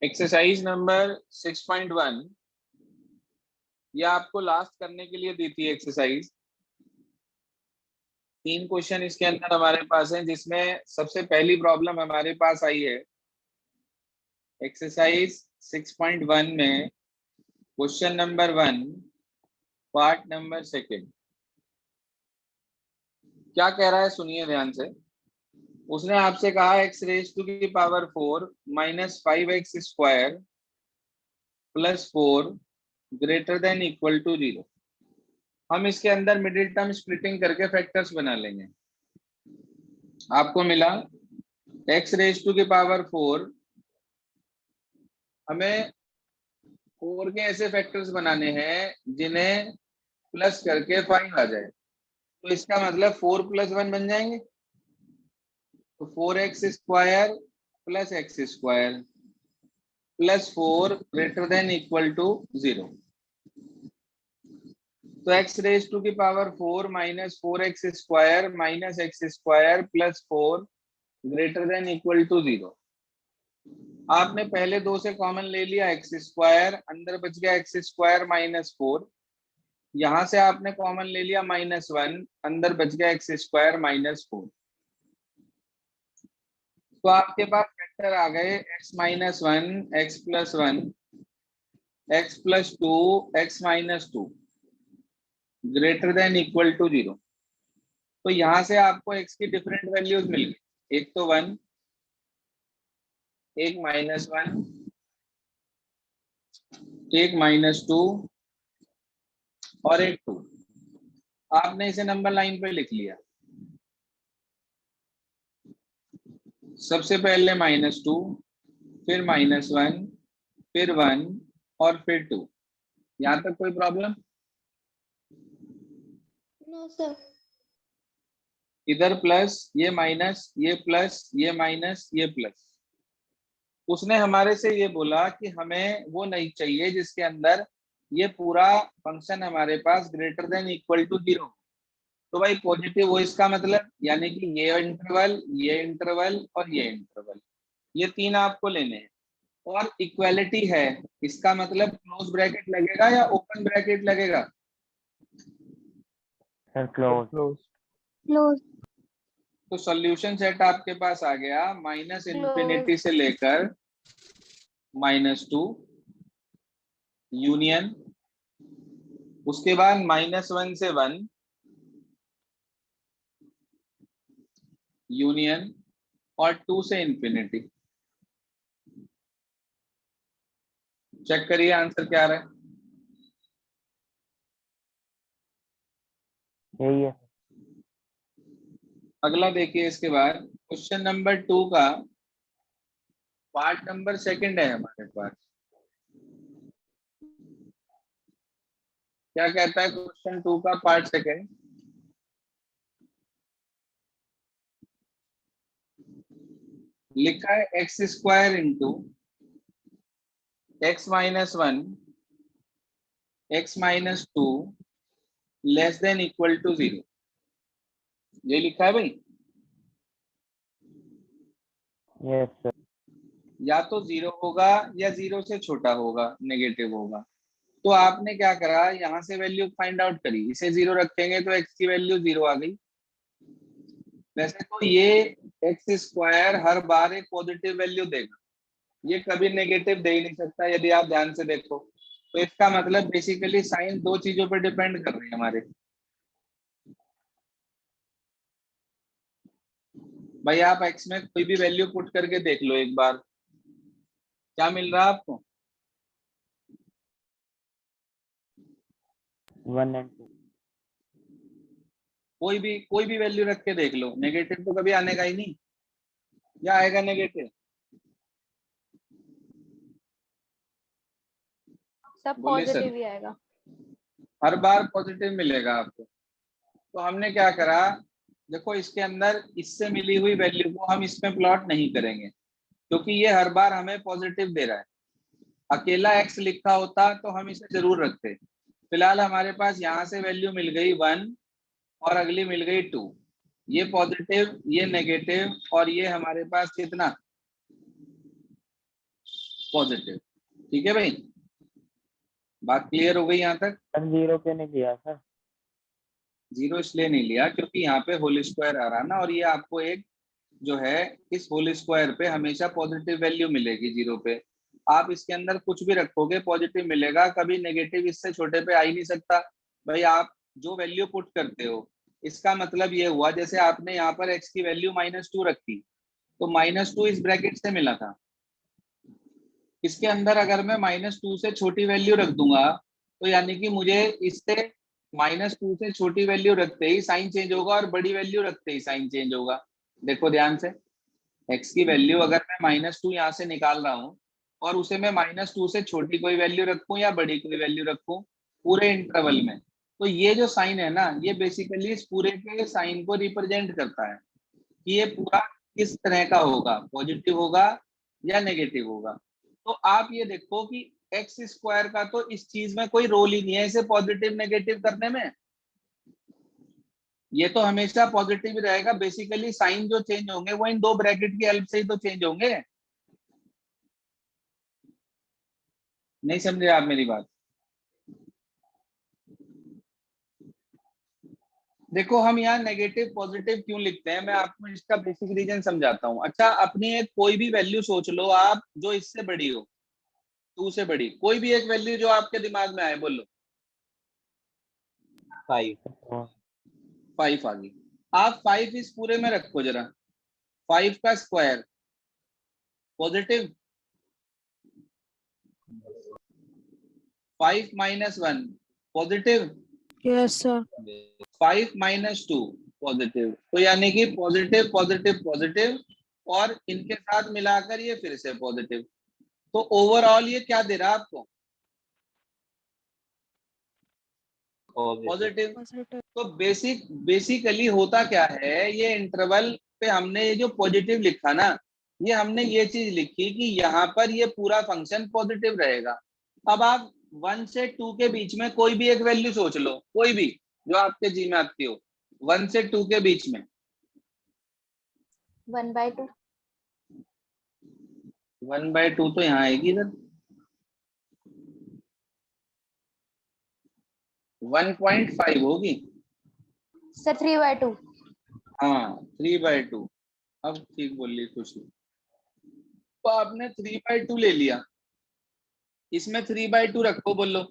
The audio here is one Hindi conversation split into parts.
एक्सरसाइज नंबर 6.1 ये आपको लास्ट करने के लिए दी थी एक्सरसाइज। 3 क्वेश्चन इसके अंदर हमारे पास हैं, जिसमें सबसे पहली प्रॉब्लम हमारे पास आई है एक्सरसाइज 6.1 में क्वेश्चन नंबर 1 पार्ट नंबर 2। क्या कह रहा है सुनिए ध्यान से। उसने आपसे कहा एक्स रेज टू की power 4 minus 5x² plus 4 greater than equal to 0। हम इसके अंदर मिडिल टर्म स्प्लिटिंग करके फैक्टर्स बना लेंगे। आपको मिला एक्स रेज टू की पावर 4, हमें 4 के ऐसे फैक्टर्स बनाने हैं जिन्हें प्लस करके 5 आ जाए। तो इसका मतलब 4 + 1 बन जाएंगे, तो 4x² plus x² plus 4 greater than equal to 0। तो एक्स रेज टू की power 4 minus 4x² minus x² plus 4 greater than equal to 0। आपने पहले 2 से कॉमन ले लिया x², अंदर बच गया x² माइनस 4। यहां से आपने कॉमन ले लिया -1, अंदर बच गया x² माइनस 4। तो आपके पास फैक्टर आ गए x - 1, x + 1, x + 2, x - 2 greater than equal to 0। तो यहां से आपको x की डिफरेंट वैल्यूज मिल गई। एक तो 1, एक -1, एक -2 और एक 2। आपने इसे नंबर लाइन पे लिख लिया। सबसे पहले -2, फिर -1, फिर 1 और फिर 2। यहां तक कोई प्रॉब्लम? No sir. इधर प्लस, ये माइनस, ये प्लस, ये माइनस, ये प्लस। उसने हमारे से ये बोला कि हमें वो नहीं चाहिए जिसके अंदर ये पूरा फंक्शन हमारे पास ग्रेटर देन इक्वल टू 0। तो भाई पॉजिटिव हो इसका मतलब, यानी कि ये इंटरवल, ये इंटरवल और ये इंटरवल, ये 3 आपको लेने हैं। और इक्वालिटी है, इसका मतलब क्लोज ब्रैकेट लगेगा या ओपन ब्रैकेट लगेगा? क्लोज। क्लोज। तो सॉल्यूशन सेट आपके पास आ गया -∞ से लेकर -2 यूनियन, उसके बाद -1 से 1 यूनियन और 2 से इंफिनिटी। चेक करिए आंसर क्या आ रहा है। यही है। अगला देखिए इसके बाद क्वेश्चन नंबर 2 का पार्ट नंबर 2 है हमारे पास। क्या कहता है क्वेश्चन 2 का पार्ट 2? लिखा है x² into x - 1 x - 2 less than equal to 0। ये लिखा है भाई। Yes sir. या तो 0 होगा या 0 से छोटा होगा, नेगेटिव होगा। तो आपने क्या करा, यहां से वैल्यू फाइंड आउट करी। इसे 0 रखेंगे तो x की वैल्यू 0 आ गई। वैसे तो ये x² हर बार एक पॉजिटिव वैल्यू देगा, ये कभी नेगेटिव दे ही नहीं सकता यदि आप ध्यान से देखो। तो इसका मतलब बेसिकली साइन 2 चीजों पर डिपेंड कर रही है हमारे। भाई आप x में कोई भी वैल्यू पुट करके देख लो एक बार, क्या मिल रहा है आपको? 1 और 2। कोई भी वैल्यू रख के देख लो, नेगेटिव तो कभी आने का ही नहीं, या आएगा नेगेटिव? सब बोलिए सर। पॉजिटिव ही आएगा। हर बार पॉजिटिव मिलेगा आपको। तो हमने क्या करा, देखो इसके अंदर इससे मिली हुई वैल्यू को हम इसमें प्लॉट नहीं करेंगे, क्योंकि ये हर बार हमें पॉजिटिव दे रहा है। अकेला x लिखा होता तो हम इसे जरूर रखते। फिलहाल हमारे पास यहाँ से वैल्यू मिल गई 1 और अगली मिल गई 2। ये पॉजिटिव, ये नेगेटिव और ये हमारे पास कितना पॉजिटिव। ठीक है भाई, बात क्लियर हो गई यहाँ तक? सर 0 क्यों नहीं दिया सर? 0 इसलिए नहीं लिया क्योंकि यहाँ पे होल स्क्वायर आ रहा ना, और ये आपको एक जो है इस होल स्क्वायर पे हमेशा पॉजिटिव वैल्यू मिलेगी 0 पे। आप इसके अंदर कुछ भी रखोगे पॉजिटिव मिलेगा, कभी नेगेटिव इससे छोटे पे आ ही नहीं सकता। भाई आप जो वैल्यू पुट करते हो, इसका मतलब ये हुआ जैसे आपने यहाँ पर x की वैल्यू -2 रखी, तो -2 इस ब्रैकेट से मिला था। इसके अंदर अगर मैं -2 से छोटी वैल्यू रख दूंगा, तो यानी कि मुझे इससे -2 से छोटी वैल्यू रखते ही साइन चेंज होगा, और बड़ी वैल्यू रखते ही साइन चेंज होगा। देखो ध्यान से, x की वैल्यू अगर मैं -2 यहाँ से निकाल रहा हूँ, और उसे मैं -2 से छोटी कोई वैल्यू रखूं या बड़ी कोई वैल्यू रखूं पूरे इंटरवल में, तो ये जो साइन है ना, ये बेसिकली इस पूरे के साइन को रिप्रेजेंट करता है कि ये पूरा किस तरह का होगा, पॉजिटिव होगा या नेगेटिव होगा। तो आप ये देखो कि एक्स स्क्वायर का तो इस चीज में कोई रोल ही नहीं है इसे पॉजिटिव नेगेटिव करने में, ये तो हमेशा पॉजिटिव ही रहेगा। बेसिकली साइन जो चेंज होंगे वो इन दो ब्रैकेट की हेल्प से ही तो चेंज होंगे। नहीं समझे आप मेरी बात? देखो हम यहाँ नेगेटिव पॉजिटिव क्यों लिखते हैं, मैं आपको इसका बेसिक रीजन समझाता हूँ। अच्छा, अपनी एक कोई भी वैल्यू सोच लो आप जो इससे बड़ी हो, 2 से बड़ी कोई भी एक वैल्यू जो आपके दिमाग में आए, बोलो। 5 5 आ गई। आप 5 इस पूरे में रखो जरा, 5 का square positive, 5 - 1 positive, yes sir. 5 - 2 positive. तो यानी कि पॉजिटिव पॉजिटिव पॉजिटिव, और इनके साथ मिलाकर ये फिर से पॉजिटिव। तो ओवरऑल ये क्या दे रहा है आपको? पॉजिटिव। तो बेसिकली होता क्या है, ये इंटरवल पे हमने ये जो पॉजिटिव लिखा ना, ये हमने ये चीज लिखी कि यहाँ पर ये पूरा फंक्शन पॉजिटिव रहेगा। अब आप 1 से 2 के बीच में कोई भी एक वैल्यू सोच लो, कोई भी जो आपके जी में आती हो, 1 से 2 के बीच में। 1/2। 1/2 तो यहाँ आएगी इधर, 1.5 होगी। सर 3/2। हाँ 3/2। अब ठीक बोल ली खुशी। तो आपने 3/2 ले लिया, इसमें 3/2 रखो, बोलो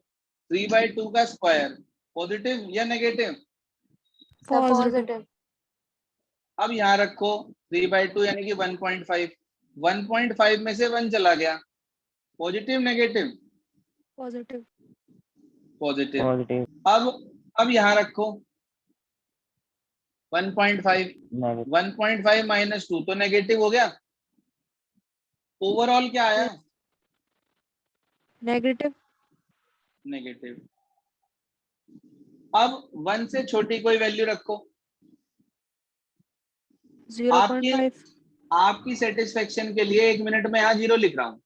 3/2 का स्क्वायर पॉजिटिव या नेगेटिव? पॉजिटिव। अब यहाँ रखो 3/2 यानी कि 1.5। 1.5 में से 1 चला गया, positive negative? Positive. Positive. Positive. अब यहाँ रखो 1.5। नेगेटिव। 1.5 - 2 तो नेगेटिव हो गया। ओवरऑल क्या आया? नेगेटिव। नेगेटिव। अब 1 से छोटी कोई वैल्यू रखो। 0.5। आपकी सेटिस्फेक्शन के लिए 1 मिनट में यहाँ 0 लिख रहा हूँ।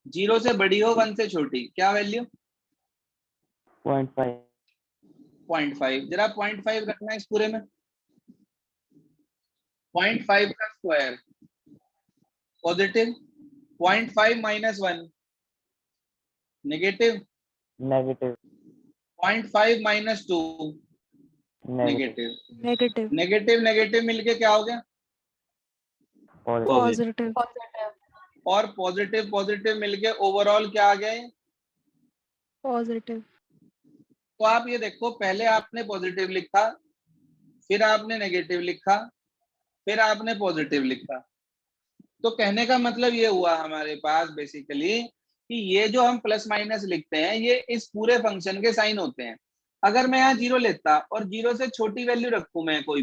0 से बड़ी हो 1 से छोटी, क्या वैल्यू? 0.5। 0.5। जरा 0.5 रखना है इस पूरे में। 0.5 का square positive, 0.5 - 1 negative, negative. 0.5 - 2 negative. Negative. Negative negative मिलके क्या हो गया? पॉजिटिव। और पॉजिटिव पॉजिटिव मिलके ओवरऑल क्या आ गया है? पॉजिटिव। तो आप ये देखो, पहले आपने पॉजिटिव लिखा, फिर आपने नेगेटिव लिखा, फिर आपने पॉजिटिव लिखा। तो कहने का मतलब ये हुआ हमारे पास बेसिकली कि ये जो हम प्लस माइनस लिखते हैं, ये इस पूरे फंक्शन के साइन होते हैं। अगर मैं यहाँ 0 लेता और 0 से छोटी वैल्यू रखूं, मैं कोई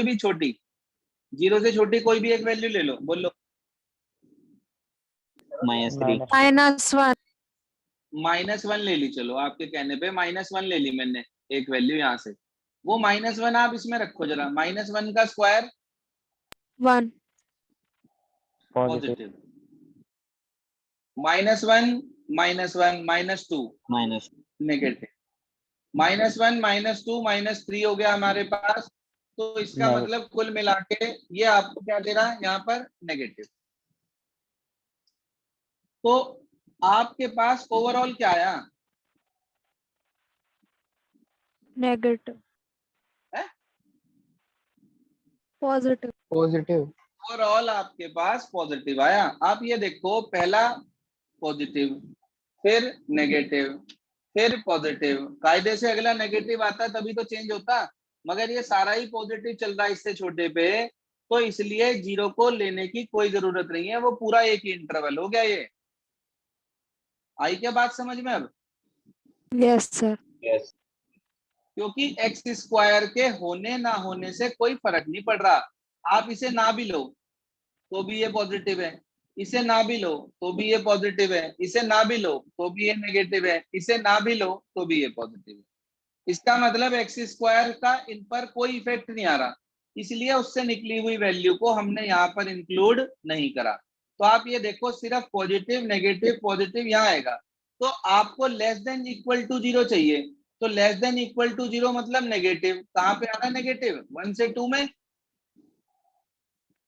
भी छोटी, 0 से छोटी कोई भी एक वैल्यू ले लो, बोलो। -3 -1 ले ली, चलो आपके कहने पे -1 ले ली मैंने एक वैल्यू यहाँ से। वो -1 आप इसमें रखो जरा, -1 का square 1। Positive. Positive. -1 -1 -2 minus negative. -1 -2 -3 हो गया हमारे पास। तो इसका नेगेटिव। मतलब कुल मिला के ये आपको क्या दे रहा है यहाँ पर? नेगेटिव। तो आपके पास ओवरऑल क्या आया? Negative, positive, positive. ओवरऑल आपके पास पॉजिटिव आया। आप ये देखो, पहला पॉजिटिव, फिर नेगेटिव, फिर पॉजिटिव। कायदे से अगला नेगेटिव आता तभी तो चेंज होता, मगर ये सारा ही पॉजिटिव चल रहा है इससे छोटे पे, तो इसलिए जीरो को लेने की कोई जरूरत नहीं है, वो पूरा एक ही इंटरवल हो गया। ये आई क्या बात समझ में अब? Yes sir, yes. क्योंकि एक्स स्क्वायर के होने ना होने से कोई फर्क नहीं पड़ रहा। आप इसे ना भी लो तो भी ये पॉजिटिव है, इसे ना भी लो तो भी ये पॉजिटिव है, इसे ना भी लो तो भी ये नेगेटिव है, इसे ना भी लो तो भी ये पॉजिटिव है। इसका मतलब एक्स स्क्वायर का इन पर कोई इफेक्ट नहीं आ रहा, इसलिए उससे निकली हुई वैल्यू को हमने यहाँ पर इंक्लूड नहीं करा। तो आप ये देखो, सिर्फ पॉजिटिव नेगेटिव पॉजिटिव यहाँ आएगा। तो आपको less than equal to zero चाहिए, तो less than equal to zero मतलब नेगेटिव। कहाँ पे आ रहा है नेगेटिव? 1 से 2 में।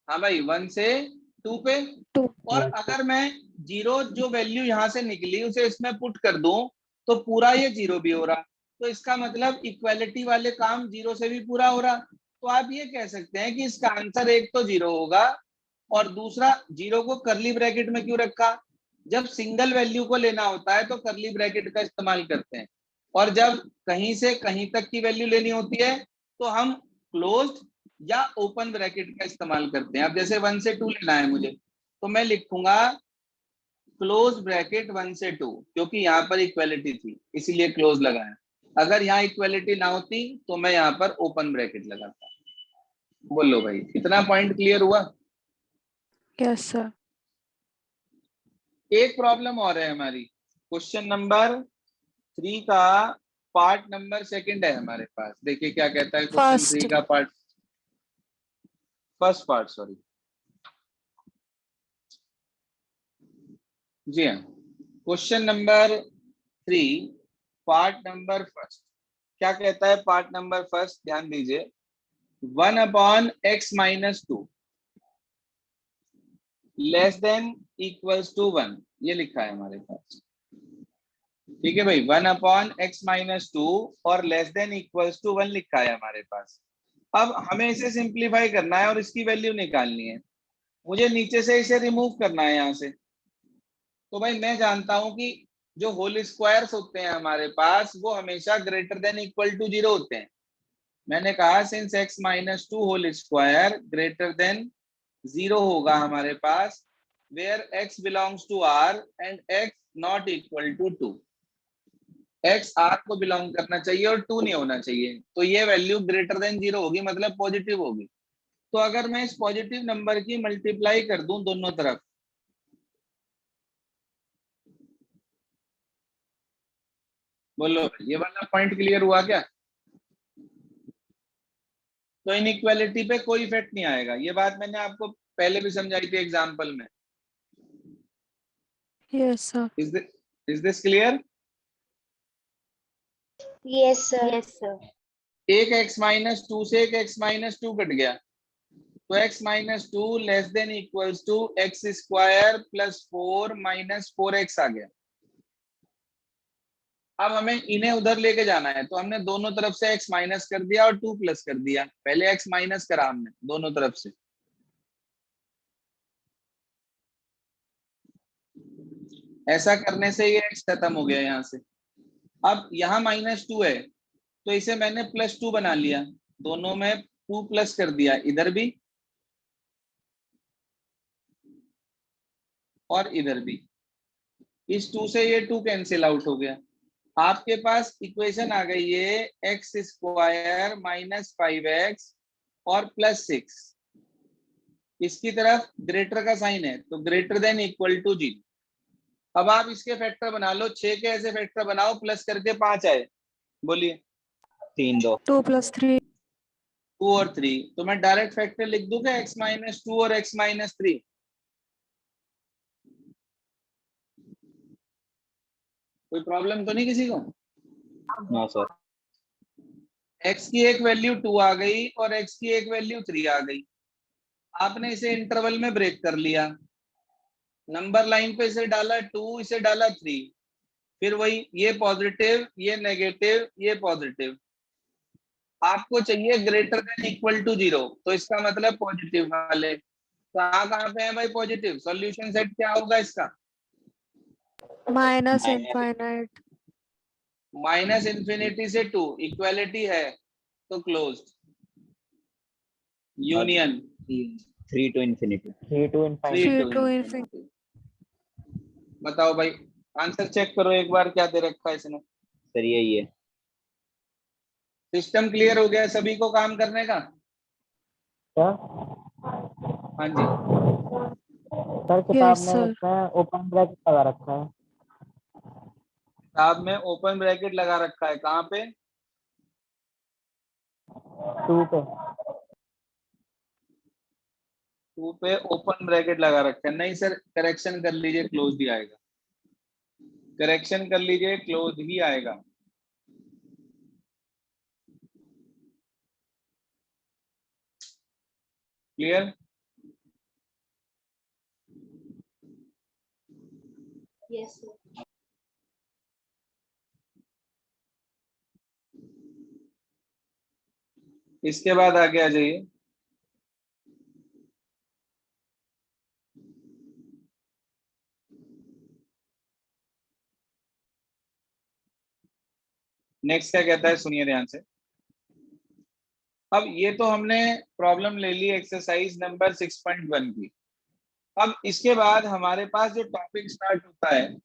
हाँ भाई, 1 से 2 पे। 2, और अगर मैं जीरो जो वैल्यू यहाँ से निकली उसे इसमें पुट कर दूं तो पूरा ये जीरो भी हो रहा, तो इसका मतलब इक्वालिटी वाले काम जीरो से भी पूरा हो रहा। तो आप ये कह सकते हैं कि इसका आंसर एक तो जीरो होगा, और दूसरा, जीरो को करली ब्रैकेट में क्यों रखा? जब सिंगल वैल्यू को लेना होता है तो करली ब्रैकेट का इस्तेमाल करते हैं, और जब कहीं से कहीं तक की वैल्यू लेनी होती है तो हम क्लोज्ड या ओपन ब्रैकेट का इस्तेमाल करते हैं। अब जैसे 1 से 2 लेना है मुझे, तो मैं लिखूंगा क्लोज ब्रैकेट 1 से 2, क्योंकि यहाँ पर इक्वालिटी थी इसीलिए क्लोज लगाया। अगर यहाँ इक्वालिटी ना होती तो मैं यहाँ पर ओपन ब्रैकेट लगाता। बोलो भाई, इतना पॉइंट क्लियर हुआ? यस सर, एक प्रॉब्लम और है हमारी, क्वेश्चन नंबर 3 का पार्ट नंबर 2 है हमारे पास। देखिए क्या कहता है क्वेश्चन 3 फर्स्ट, का पार्ट, फर्स्ट पार्ट सॉरी। जी हाँ, question number 3 part number first. क्या कहता है पार्ट नंबर फर्स्ट? ध्यान दीजिए। 1/x-2 less than equals to 1, ये लिखा है हमारे पास। ठीक है भाई, 1/x-2 और लेस देन इक्वल्स टू 1 लिखा है हमारे पास। अब हमें इसे सिंप्लीफाई करना है और इसकी वैल्यू निकालनी है। मुझे नीचे से इसे रिमूव करना है यहाँ से। तो भाई मैं जानता हूं कि जो होल स्क्वायर्स होते हैं हमारे पास वो हमेशा greater than equal to zero होते हैं। मैंने कहा since x-2 whole square greater than zero होगा हमारे पास, where x belongs to r and x not equal to 2। x r को बिलोंग करना चाहिए और 2 नहीं होना चाहिए, तो ये वैल्यू ग्रेटर देन जीरो होगी, मतलब पॉजिटिव होगी। तो अगर मैं इस पॉजिटिव नंबर की मल्टीप्लाई कर दूं दोनों तरफ, बोलो ये वाला पॉइंट क्लियर हुआ क्या? तो इनइक्वालिटी पे कोई इफेक्ट नहीं आएगा। ये बात मैंने आपको पहले भी समझाई थी एग्जांपल में। Yes sir, is this clear? Yes sir. एक x-2 से एक x-2 कट गया, तो x-2 less than equals to x square plus 4 minus 4x आ गया। अब हमें इन्हें उधर लेके जाना है, तो हमने दोनों तरफ से x माइनस कर दिया और 2 प्लस कर दिया। पहले x माइनस करा हमने दोनों तरफ से। ऐसा करने से ये x खत्म हो गया यहाँ से। अब यहाँ -2 है, तो इसे मैंने +2 बना लिया, दोनों में 2 प्लस कर दिया, इधर भी और इधर भी। इस 2 से ये 2 कैंसिल आउट हो गया। आपके पास इक्वेशन आ गई है एक्स स्क्वायर माइनस 5x और +6। इसकी तरफ ग्रेटर का साइन है तो ग्रेटर देन इक्वल टू 0। अब आप इसके फैक्टर बना लो, 6 के ऐसे फैक्टर बनाओ प्लस करके 5 आए। बोलिए 3 2 2 + 3, 2 और 3, तो मैं डायरेक्ट फैक्टर लिख दूं क्या x-2 और x-3? कोई प्रॉब्लम तो नहीं किसी को? No sir. x की एक वैल्यू 2 आ गई और x की एक वैल्यू 3 आ गई। आपने इसे इंटरवल में ब्रेक कर लिया, नंबर लाइन पे इसे डाला 2, इसे डाला 3, फिर वही ये पॉजिटिव, ये नेगेटिव, ये पॉजिटिव। आपको चाहिए ग्रेटर देन इक्वल टू 0, तो इसका मतलब पॉजिटिव वाले कहाँ कहाँ पे है भाई पॉजिटिव। सॉल्यूशन सेट क्या होगा इसका? Minus minus infinite. Minus infinity से 2, इक्वालिटी है तो closed, union 3 to infinity. 3 to 3 infinity. to to infinity। बताओ भाई, आंसर चेक करो एक बार, क्या दे रखा है इसने। सर यही है। सिस्टम क्लियर हो गया है सभी को काम करने का? क्या हाँ जी, सर किताब यस में सर। इसमें ओपन ब्रैकेट लगा रखा है। किताब में ओपन ब्रैकेट लगा रखा है, कहाँ पे? 2 पे। 2 पे ओपन ब्रैकेट लगा रखा है। नहीं सर, करेक्शन कर लीजिए, क्लोज ही आएगा। करेक्शन कर लीजिए, क्लोज ही आएगा। क्लियर? Yes, sir. इसके बाद आगे आ जाइए। नेक्स्ट क्या कहता है, सुनिए ध्यान से। अब ये तो हमने प्रॉब्लम ले ली एक्सरसाइज नंबर 6.1 की। अब इसके बाद हमारे पास जो टॉपिक स्टार्ट होता है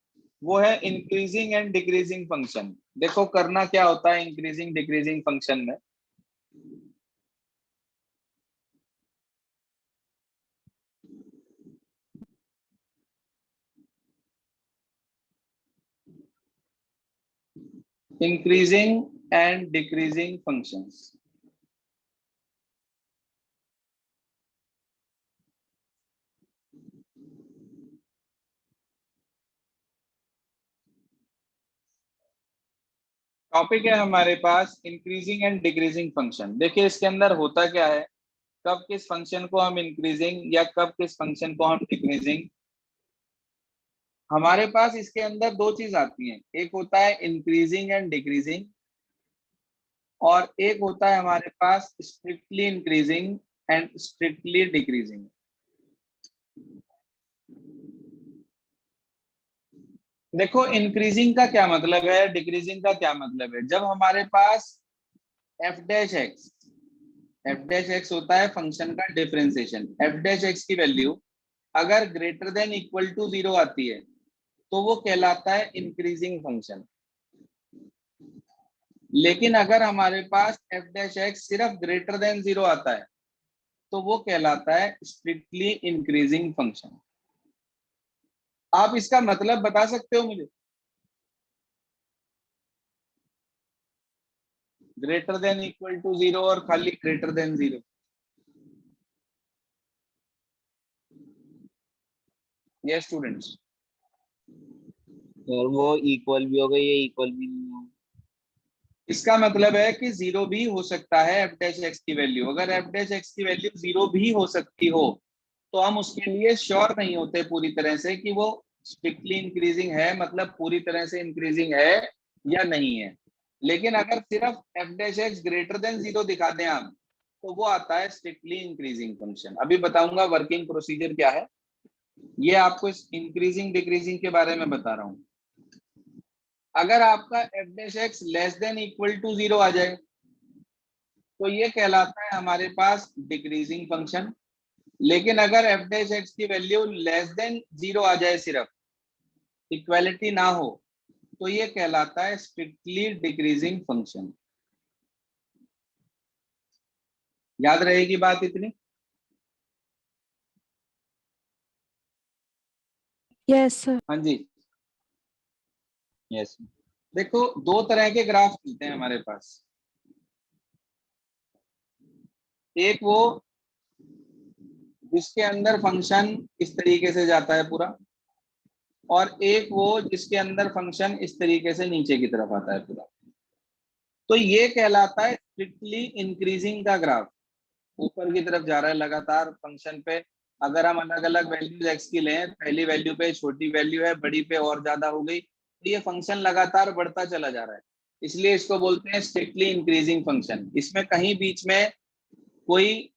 वो है इंक्रीजिंग एंड डिक्रीजिंग फंक्शन। देखो करना क्या होता है इंक्रीजिंग डिक्रीजिंग फंक्शन में। Increasing and decreasing functions. Topic है हमारे पास इंक्रीजिंग एंड डिक्रीजिंग फंक्शन। देखिए इसके अंदर होता क्या है, कब किस फंक्शन को हम इंक्रीजिंग या कब किस फंक्शन को हम डिक्रीजिंग। हमारे पास इसके अंदर दो चीज आती हैं, एक होता है इंक्रीजिंग एंड डिक्रीजिंग और एक होता है हमारे पास strictly increasing and strictly decreasing. देखो इंक्रीजिंग का क्या मतलब है, डिक्रीजिंग का क्या मतलब है। जब हमारे पास एफ डैश एक्स होता है फंक्शन का डिफरेंशिएशन, एफ डैश एक्स की वैल्यू अगर ग्रेटर देन इक्वल टू 0 आती है तो वो कहलाता है इंक्रीजिंग फंक्शन। लेकिन अगर हमारे पास एफ डैश एक्स सिर्फ ग्रेटर देन 0 आता है तो वो कहलाता है स्ट्रिक्टली इंक्रीजिंग फंक्शन। आप इसका मतलब बता सकते हो मुझे? ग्रेटर देन इक्वल टू 0 और खाली ग्रेटर देन 0। Yes students. और वो इक्वल भी होगा, ये इक्वल भी नहीं होगा। इसका मतलब है कि 0 भी हो सकता है एफ डैश एक्स की वैल्यू। अगर एफ डैश एक्स की वैल्यू 0 भी हो सकती हो तो हम उसके लिए श्योर नहीं होते पूरी तरह से कि वो स्ट्रिक्टली इंक्रीजिंग है, मतलब पूरी तरह से इंक्रीजिंग है या नहीं है। लेकिन अगर सिर्फ F dash x greater than 0 दिखा दें आप तो वो आता है स्ट्रिक्टली इंक्रीजिंग फंक्शन। अभी बताऊंगा वर्किंग प्रोसीजर क्या है, ये आपको इस इंक्रीजिंग डिक्रीजिंग के बारे में बता रहा हूं। अगर आपका F dash x less than equal to 0 आ जाए तो ये कहलाता है हमारे पास डिक्रीजिंग फंक्शन। लेकिन अगर एफ डैश एक्स की वैल्यू लेस देन 0 आ जाए, सिर्फ इक्वालिटी ना हो, तो ये कहलाता है स्ट्रिक्टली डिक्रीजिंग फंक्शन। याद रहेगी बात इतनी? Yes sir. हाँ जी। यस। देखो दो तरह के ग्राफ मिलते हैं हमारे पास, एक वो जिसके अंदर फंक्शन इस तरीके से जाता है पूरा, और एक वो जिसके अंदर फंक्शन इस तरीके से नीचे की तरफ आता है पूरा। तो ये कहलाता है स्ट्रिक्टली इंक्रीजिंग का ग्राफ, ऊपर की तरफ जा रहा है लगातार फंक्शन पे। अगर हम अलग अलग वैल्यूज x की लें, पहली वैल्यू पे छोटी वैल्यू है, बड़ी पे और ज्यादा हो गई, तो ये फंक्शन लगातार बढ़ता चला जा रहा है, इसलिए इसको बोलते हैं स्ट्रिक्टली इंक्रीजिंग फंक्शन। इसमें कहीं बीच में कोई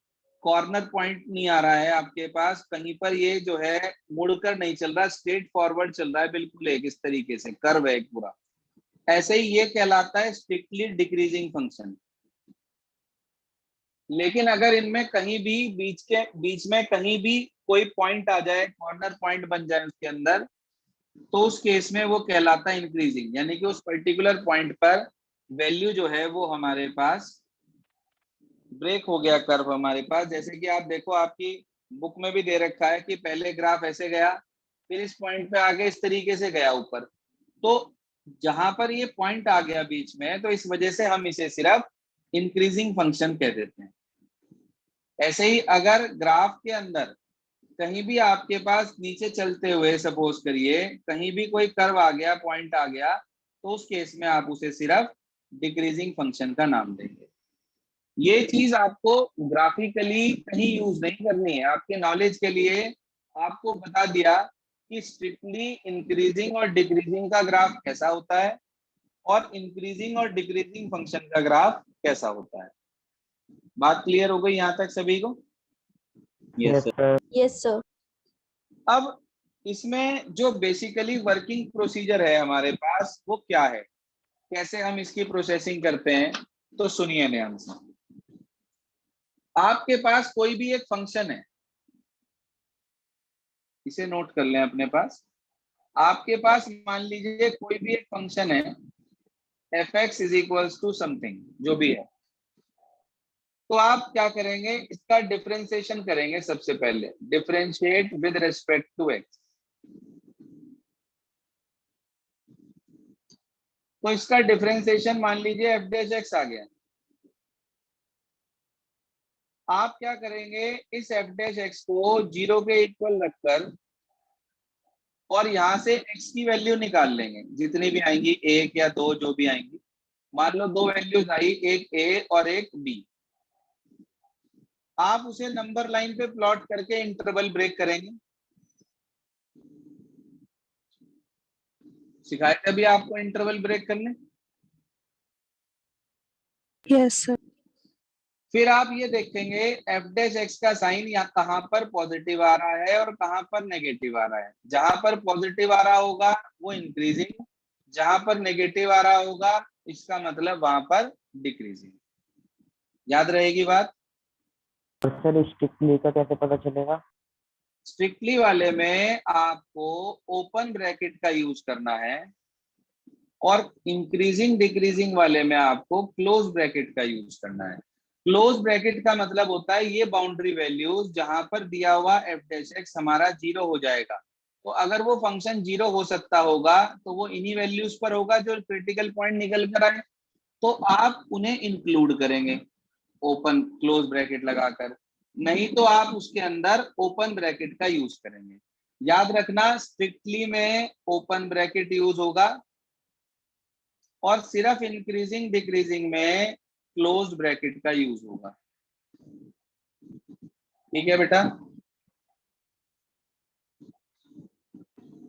कॉर्नर पॉइंट नहीं आ रहा है आपके पास, कहीं पर ये जो है मुड़कर नहीं चल रहा, स्ट्रेट फॉरवर्ड चल रहा है, बिल्कुल एक इस तरीके से कर्व है एक पूरा। ऐसे ही ये कहलाता है स्ट्रिक्टली डिक्रीजिंग फंक्शन। लेकिन अगर इनमें कहीं भी बीच में कहीं भी कोई पॉइंट आ जाए, कॉर्नर पॉइंट बन जाए उसके अंदर, तो उस केस में वो कहलाता है इंक्रीजिंग, यानी कि उस पर्टिकुलर पॉइंट पर वैल्यू जो है वो हमारे पास ब्रेक हो गया, कर्व हमारे पास। जैसे कि आप देखो, आपकी बुक में भी दे रखा है कि पहले ग्राफ ऐसे गया, फिर इस पॉइंट पे आगे इस तरीके से गया ऊपर, तो जहां पर ये पॉइंट आ गया बीच में, तो इस वजह से हम इसे सिर्फ इंक्रीजिंग फंक्शन कह देते हैं। ऐसे ही अगर ग्राफ के अंदर कहीं भी आपके पास नीचे चलते हुए सपोज करिए कहीं भी कोई कर्व आ गया, पॉइंट आ गया, तो उस केस में आप उसे सिर्फ डिक्रीजिंग फंक्शन का नाम देंगे। ये चीज आपको ग्राफिकली कहीं यूज नहीं करनी है, आपके नॉलेज के लिए आपको बता दिया कि स्ट्रिक्टली इंक्रीजिंग और डिक्रीजिंग का ग्राफ कैसा होता है और इंक्रीजिंग और डिक्रीजिंग फंक्शन का ग्राफ कैसा होता है। बात क्लियर हो गई यहाँ तक सभी को? Yes sir. Sir. Yes, sir. अब इसमें जो बेसिकली वर्किंग प्रोसीजर है हमारे पास वो क्या है, कैसे हम इसकी प्रोसेसिंग करते हैं, तो सुनिए ध्यान से। आपके पास कोई भी एक फंक्शन है, इसे नोट कर लें अपने पास। आपके पास मान लीजिए कोई भी एक फंक्शन है f(x) is equals to something, जो भी है, तो आप क्या करेंगे, इसका डिफरेंशिएशन करेंगे। सबसे पहले differentiate with respect to x, तो इसका डिफरेंशिएशन मान लीजिए f' आ गया। आप क्या करेंगे, इस f' को 0 के इक्वल रखकर और यहां से x की वैल्यू निकाल लेंगे, जितनी भी आएंगी, 1 या 2 जो भी आएंगी। मान लो 2 वैल्यूज आई, एक a और एक b। आप उसे नंबर लाइन पे प्लॉट करके इंटरवल ब्रेक करेंगे। सिखाया कभी आपको इंटरवल ब्रेक करने? Yes sir. फिर आप ये देखेंगे f' का साइन यहाँ कहां पर पॉजिटिव आ रहा है और कहां पर नेगेटिव आ रहा है। जहां पर पॉजिटिव आ रहा होगा वो इंक्रीजिंग, जहां पर नेगेटिव आ रहा होगा इसका मतलब वहां पर डिक्रीजिंग। याद रहेगी बात? सर स्ट्रिक्टली का कैसे पता चलेगा? स्ट्रिक्टली वाले में आपको ओपन ब्रैकेट का यूज करना है और इंक्रीजिंग डिक्रीजिंग वाले में आपको क्लोज ब्रैकेट का यूज करना है। क्लोज ब्रैकेट का मतलब होता है ये बाउंड्री वैल्यूज जहां पर दिया हुआ f' हमारा 0 हो जाएगा। तो अगर वो फंक्शन 0 हो सकता होगा तो वो इन्हीं वैल्यूज पर होगा जो क्रिटिकल पॉइंट निकल कर आए, तो आप उन्हें इंक्लूड करेंगे ओपन क्लोज ब्रैकेट लगाकर, नहीं तो आप उसके अंदर ओपन ब्रैकेट का यूज करेंगे। याद रखना, स्ट्रिक्टली में ओपन ब्रैकेट यूज होगा और सिर्फ इंक्रीजिंग डिक्रीजिंग में क्लोज ब्रैकेट का यूज होगा। ठीक है बेटा?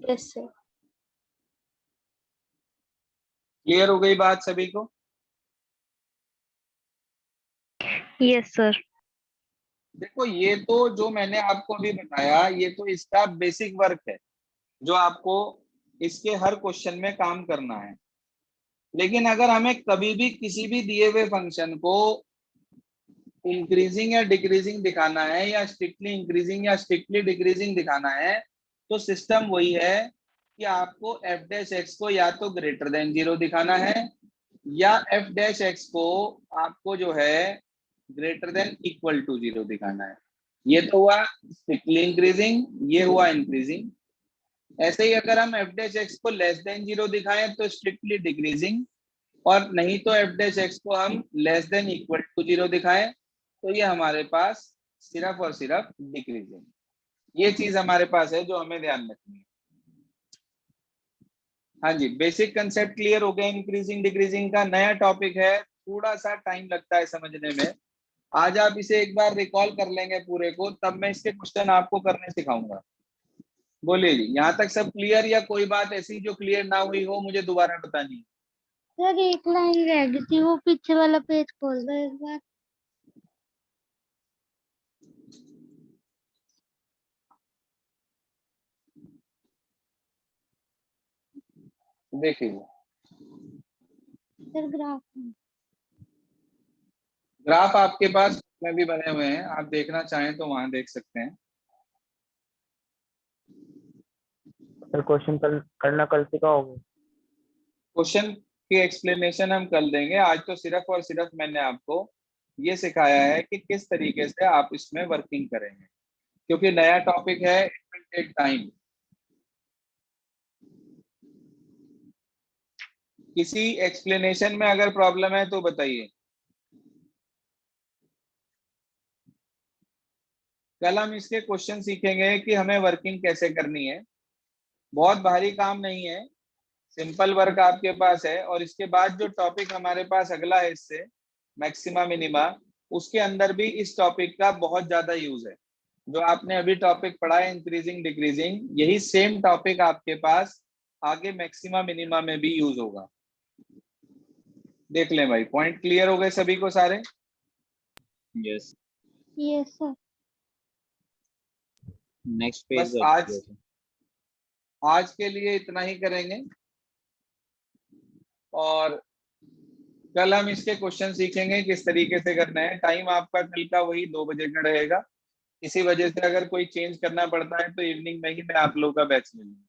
Yes, sir. क्लियर हो गई बात सभी को? Yes sir. देखो, ये तो जो मैंने आपको अभी बताया ये तो इसका बेसिक वर्क है जो आपको इसके हर क्वेश्चन में काम करना है। लेकिन अगर हमें कभी भी किसी भी दिए हुए फंक्शन को इंक्रीजिंग या डिक्रीजिंग दिखाना है या स्ट्रिक्टली इंक्रीजिंग या स्ट्रिक्टली डिक्रीजिंग दिखाना है, तो सिस्टम वही है कि आपको f' को या तो ग्रेटर देन 0 दिखाना है या f' को आपको जो है ग्रेटर देन इक्वल टू 0 दिखाना है। ये तो हुआ स्ट्रिक्टली इंक्रीजिंग, ये हुआ इंक्रीजिंग। ऐसे ही अगर हम f' को लेस देन 0 दिखाएं तो स्ट्रिक्टली डिक्रीजिंग, और नहीं तो f' को हम लेस देन इक्वल टू 0 दिखाएं तो ये हमारे पास सिर्फ और सिर्फ डिक्रीजिंग। ये चीज हमारे पास है जो हमें ध्यान रखनी है। हाँ जी, बेसिक कंसेप्ट क्लियर हो गया इंक्रीजिंग डिक्रीजिंग का। नया टॉपिक है, थोड़ा सा टाइम लगता है समझने में, आज आप इसे एक बार रिकॉल कर लेंगे पूरे को, तब मैं इसके क्वेश्चन आपको करने सिखाऊंगा। बोलिए जी, यहाँ तक सब क्लियर या कोई बात ऐसी जो क्लियर ना हुई हो मुझे दोबारा बतानी। सर एक लाइन रह गई थी, वो पीछे वाला पेज खोल दो एक बार। देखिए सर ग्राफ ग्राफ आपके पास में भी बने हुए हैं, आप देखना चाहें तो वहां देख सकते हैं। सर क्वेश्चन करना कल सिखाओगे? क्वेश्चन की एक्सप्लेनेशन हम कल देंगे। आज तो सिर्फ और सिर्फ मैंने आपको ये सिखाया है कि किस तरीके से आप इसमें वर्किंग करेंगे, क्योंकि नया टॉपिक है, इट विल टेक टाइम। किसी एक्सप्लेनेशन में अगर प्रॉब्लम है तो बताइए। कल हम इसके क्वेश्चन सीखेंगे कि हमें वर्किंग कैसे करनी है। बहुत भारी काम नहीं है, सिंपल वर्क आपके पास है। और इसके बाद जो टॉपिक हमारे पास अगला है इससे, मैक्सिमा मिनिमा, उसके अंदर भी इस टॉपिक का बहुत ज्यादा यूज है। जो आपने अभी टॉपिक पढ़ा है इंक्रीजिंग डिक्रीजिंग, यही सेम टॉपिक आपके पास आगे मैक्सिमा मिनिमा में भी यूज होगा। देख लें भाई, पॉइंट क्लियर हो गए सभी को सारे? Yes. Yes sir. Next page बस आज के लिए इतना ही करेंगे, और कल हम इसके क्वेश्चन सीखेंगे किस तरीके से करना है। टाइम आपका कल का वही 2 बजे का रहेगा। इसी वजह से अगर कोई चेंज करना पड़ता है तो इवनिंग में ही मैं आप लोगों का बैच ले लूंगा।